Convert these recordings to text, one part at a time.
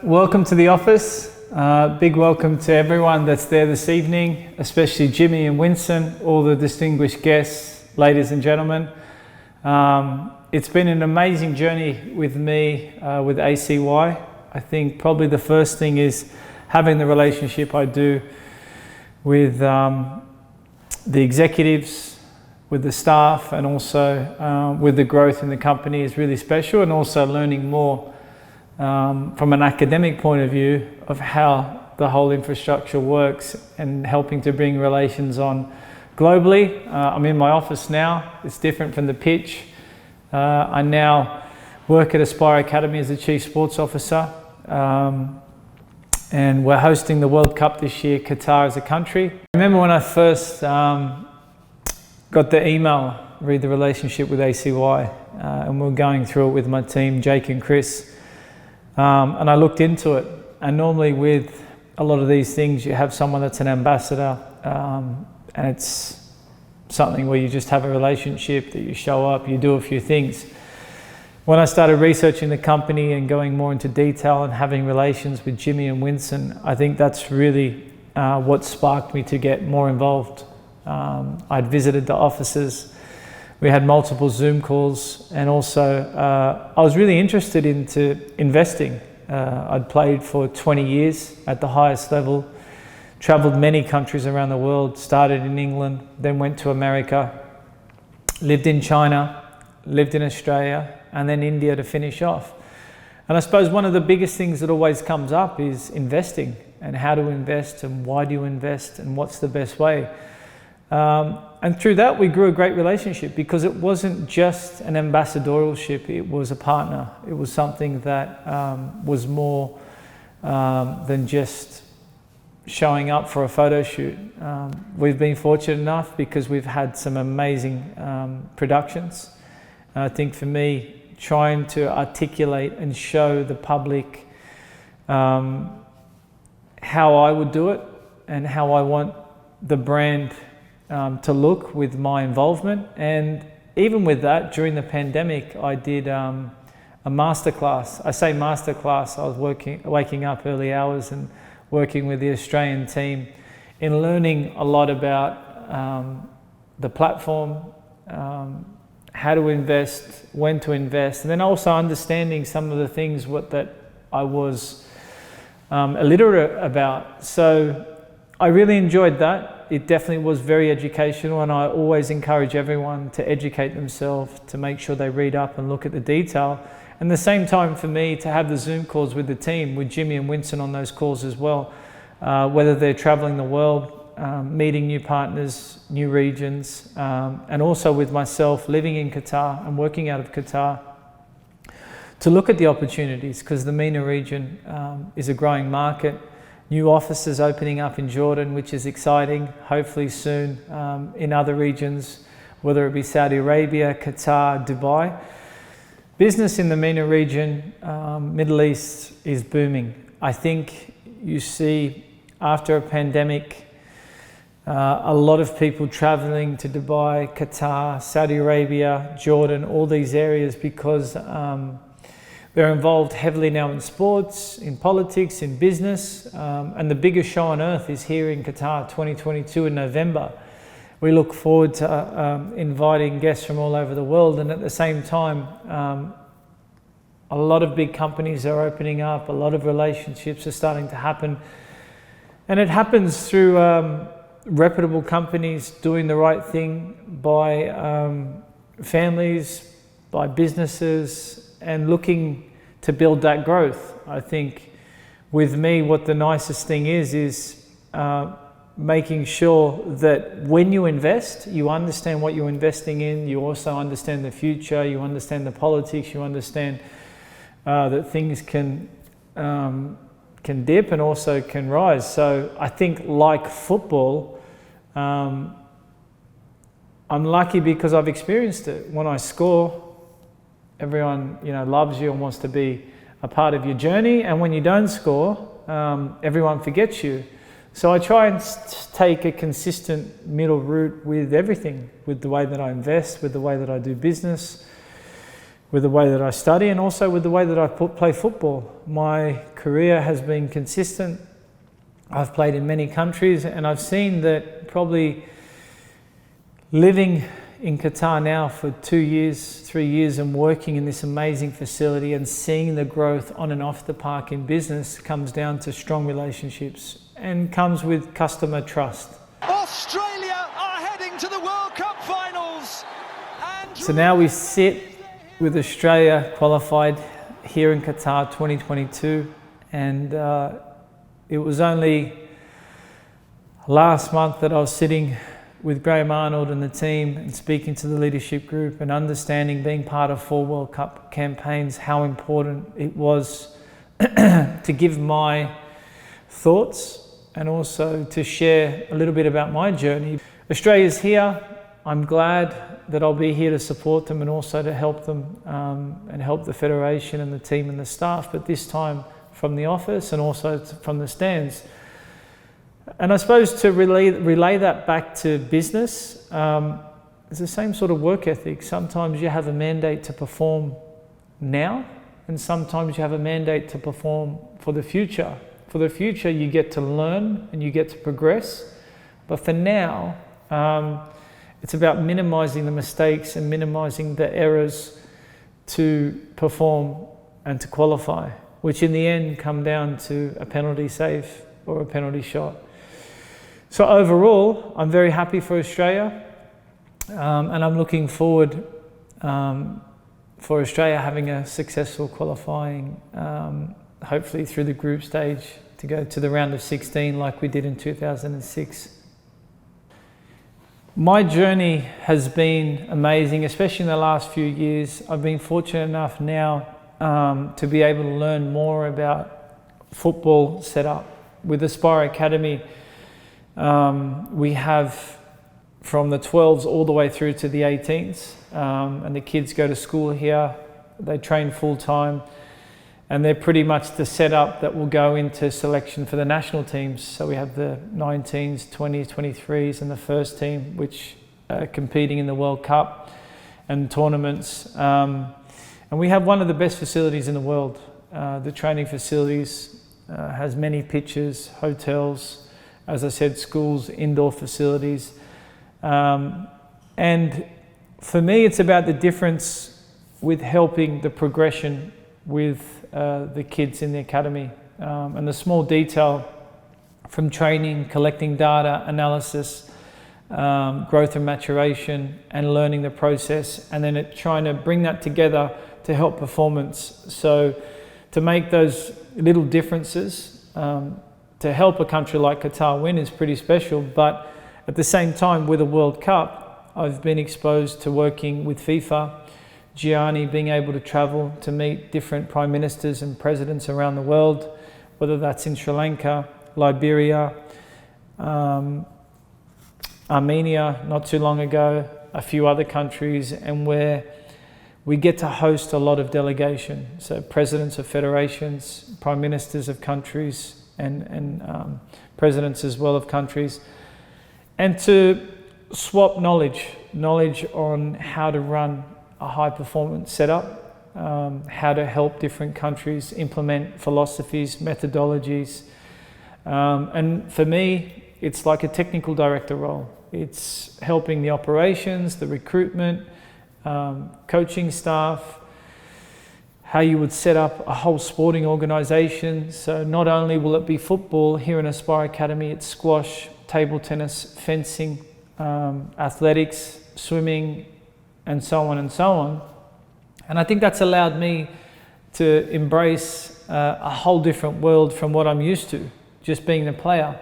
welcome to the office. Big welcome to everyone that's there this evening, especially Jimmy and Winston, all the distinguished guests, ladies and gentlemen. It's been an amazing journey with me with ACY. I think probably the first thing is having the relationship I do with the executives, with the staff, and also with the growth in the company is really special, and also learning more from an academic point of view of how the whole infrastructure works and helping to bring relations on globally. I'm in my office now. It's different from the pitch. I now work at ACY Academy as the Chief Sports Officer, and we're hosting the World Cup this year, Qatar as a country. I remember when I first got the email, read the relationship with ACY, and we were going through it with my team, Jake and Chris, and I looked into it. And normally with a lot of these things, you have someone that's an ambassador, and it's something where you just have a relationship, that you show up, you do a few things. When I started researching the company and going more into detail and having relations with Jimmy and Winston, I think that's really what sparked me to get more involved. I'd visited the offices, we had multiple Zoom calls, and also I was really interested into investing. I'd played for 20 years at the highest level, traveled many countries around the world, started in England, then went to America, lived in China, lived in Australia, and then India to finish off. And I suppose one of the biggest things that always comes up is investing, and how to invest, and why do you invest, and what's the best way. And through that we grew a great relationship, because it wasn't just an ambassadorship, it was a partner. It was something that was more than just showing up for a photo shoot. We've been fortunate enough because we've had some amazing productions. And I think for me, trying to articulate and show the public how I would do it and how I want the brand to look with my involvement. And even with that, during the pandemic, I did a masterclass. I say masterclass, I was waking up early hours and working with the Australian team in learning a lot about the platform, how to invest, when to invest, and then also understanding some of the things that I was illiterate about. So I really enjoyed that. It definitely was very educational, and I always encourage everyone to educate themselves, to make sure they read up and look at the detail. And at the same time, for me to have the Zoom calls with the team, with Jimmy and Winston on those calls as well, whether they're traveling the world, meeting new partners, new regions, and also with myself living in Qatar and working out of Qatar, to look at the opportunities, because the MENA region is a growing market. New offices opening up in Jordan, which is exciting, hopefully soon in other regions, whether it be Saudi Arabia, Qatar, Dubai. Business in the MENA region, Middle East, is booming. I think you see after a pandemic, a lot of people traveling to Dubai, Qatar, Saudi Arabia, Jordan, all these areas, because they're involved heavily now in sports, in politics, in business, and the biggest show on earth is here in Qatar, 2022 in November. We look forward to inviting guests from all over the world, and at the same time, a lot of big companies are opening up, a lot of relationships are starting to happen, and it happens through reputable companies doing the right thing by families, by businesses, and looking to build that growth. I think with me, what the nicest thing is making sure that when you invest, you understand what you're investing in, you also understand the future, you understand the politics, you understand that things can dip and also can rise. So I think, like football, I'm lucky because I've experienced it. When I score, everyone loves you and wants to be a part of your journey, and when you don't score, everyone forgets you. So I try and take a consistent middle route with everything, with the way that I invest, with the way that I do business, with the way that I study and also with the way that I play football. My career has been consistent. I've played in many countries, and I've seen that probably living in Qatar now for 2 years, 3 years, and working in this amazing facility and seeing the growth on and off the park in business comes down to strong relationships and comes with customer trust. Australia are heading to the World Cup finals. So now we sit with Australia qualified here in Qatar 2022, and it was only last month that I was sitting with Graham Arnold and the team and speaking to the leadership group and understanding, being part of 4 World Cup campaigns, how important it was to give my thoughts and also to share a little bit about my journey. Australia's here. I'm glad that I'll be here to support them and also to help them and help the Federation and the team and the staff, but this time from the office and also from the stands. And I suppose to relay that back to business, it's the same sort of work ethic. Sometimes you have a mandate to perform now, and sometimes you have a mandate to perform for the future. For the future, you get to learn and you get to progress. But for now, it's about minimizing the mistakes and minimizing the errors to perform and to qualify, which in the end come down to a penalty save or a penalty shot. So overall, I'm very happy for Australia, and I'm looking forward for Australia having a successful qualifying, hopefully through the group stage to go to the round of 16 like we did in 2006. My journey has been amazing, especially in the last few years. I've been fortunate enough now to be able to learn more about football setup. With Aspire Academy, we have from the 12s all the way through to the 18s, and the kids go to school here, they train full time, and they're pretty much the setup that will go into selection for the national teams. So we have the 19s, 20s, 23s and the first team, which are competing in the World Cup and tournaments. And we have one of the best facilities in the world. The training facilities has many pitches, hotels, as I said, schools, indoor facilities. And for me, it's about the difference with helping the progression with the kids in the academy, and the small detail from training, collecting data, analysis, growth and maturation, and learning the process, and then trying to bring that together to help performance. So to make those little differences to help a country like Qatar win is pretty special. But at the same time, with a World Cup, I've been exposed to working with FIFA, Gianni, being able to travel to meet different prime ministers and presidents around the world, whether that's in Sri Lanka, Liberia, Armenia not too long ago, a few other countries, and where we get to host a lot of delegation. So presidents of federations, prime ministers of countries, and presidents as well of countries, and to swap knowledge on how to run a high performance setup, how to help different countries implement philosophies, methodologies. And for me, it's like a technical director role. It's helping the operations, the recruitment, coaching staff, how you would set up a whole sporting organisation. So not only will it be football, here in Aspire Academy, it's squash, table tennis, fencing, athletics, swimming, and so on and so on. And I think that's allowed me to embrace a whole different world from what I'm used to, just being a player,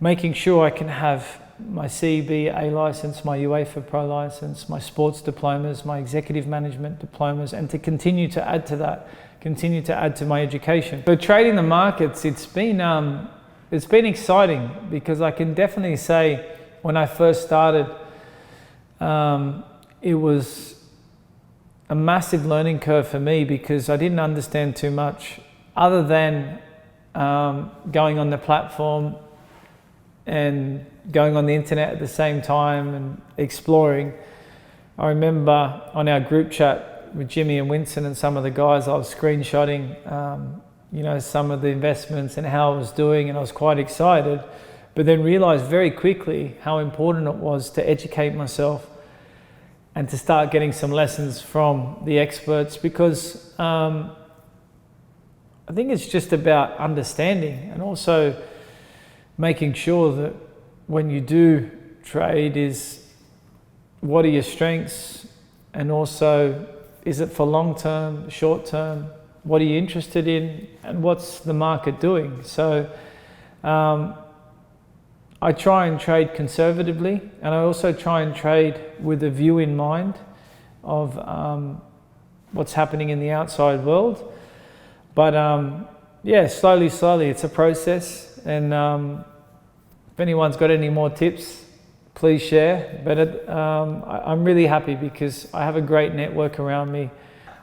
making sure I can have my CEB A license, my UEFA Pro license, my sports diplomas, my executive management diplomas, and to continue to add to that, continue to add to my education. So trading the markets, it's been exciting, because I can definitely say when I first started, it was a massive learning curve for me, because I didn't understand too much other than going on the platform and going on the internet at the same time and exploring. I remember on our group chat, with Jimmy and Winston and some of the guys, I was screenshotting, some of the investments and how I was doing, and I was quite excited, but then realized very quickly how important it was to educate myself and to start getting some lessons from the experts, because I think it's just about understanding and also making sure that when you do trade is what are your strengths, and also is it for long term, short term, what are you interested in, and what's the market doing. So I try and trade conservatively, and I also try and trade with a view in mind of what's happening in the outside world. But slowly, it's a process, and if anyone's got any more tips, please share. But I'm really happy because I have a great network around me.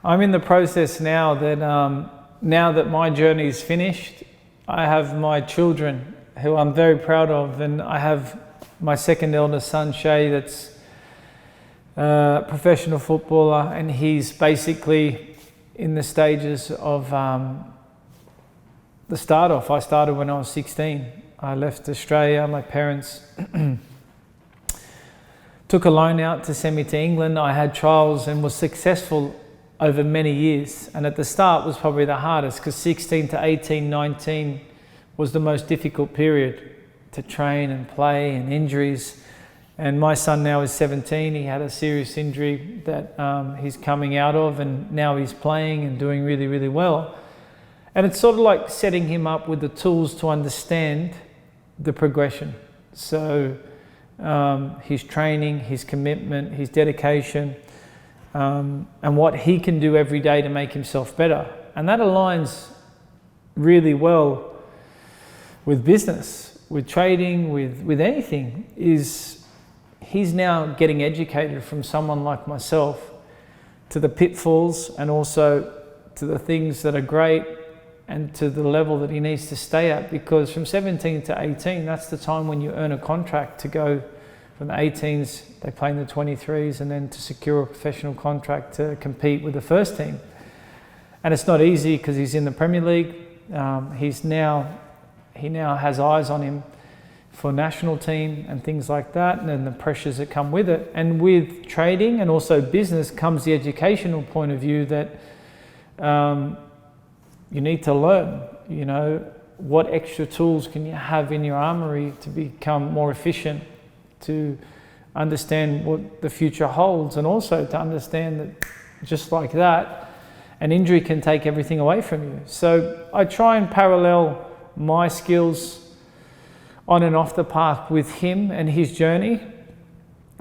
I'm in the process now that my journey is finished, I have my children who I'm very proud of, and I have my second eldest son, Shay, that's a professional footballer, and he's basically in the stages of the start off. I started when I was 16. I left Australia. My parents took a loan out to send me to England. I had trials and was successful over many years. And at the start was probably the hardest, because 16 to 18, 19 was the most difficult period to train and play, and injuries. And my son now is 17. He had a serious injury that he's coming out of, and now he's playing and doing really, really well. And it's sort of like setting him up with the tools to understand the progression. So his training, his commitment, his dedication, and what he can do every day to make himself better. And that aligns really well with business, with trading, with anything. Is he's now getting educated from someone like myself to the pitfalls, and also to the things that are great, and to the level that he needs to stay at. Because from 17 to 18, that's the time when you earn a contract to go from the 18s, they play in the 23s, and then to secure a professional contract to compete with the first team. And it's not easy, because he's in the Premier League. He now has eyes on him for national team and things like that, and then the pressures that come with it. And with trading and also business comes the educational point of view that you need to learn, what extra tools can you have in your armory to become more efficient, to understand what the future holds, and also to understand that just like that, an injury can take everything away from you. So I try and parallel my skills on and off the path with him and his journey.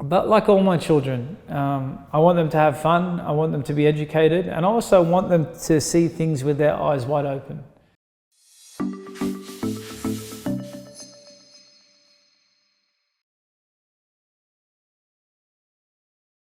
But like all my children, I want them to have fun, I want them to be educated, and I also want them to see things with their eyes wide open.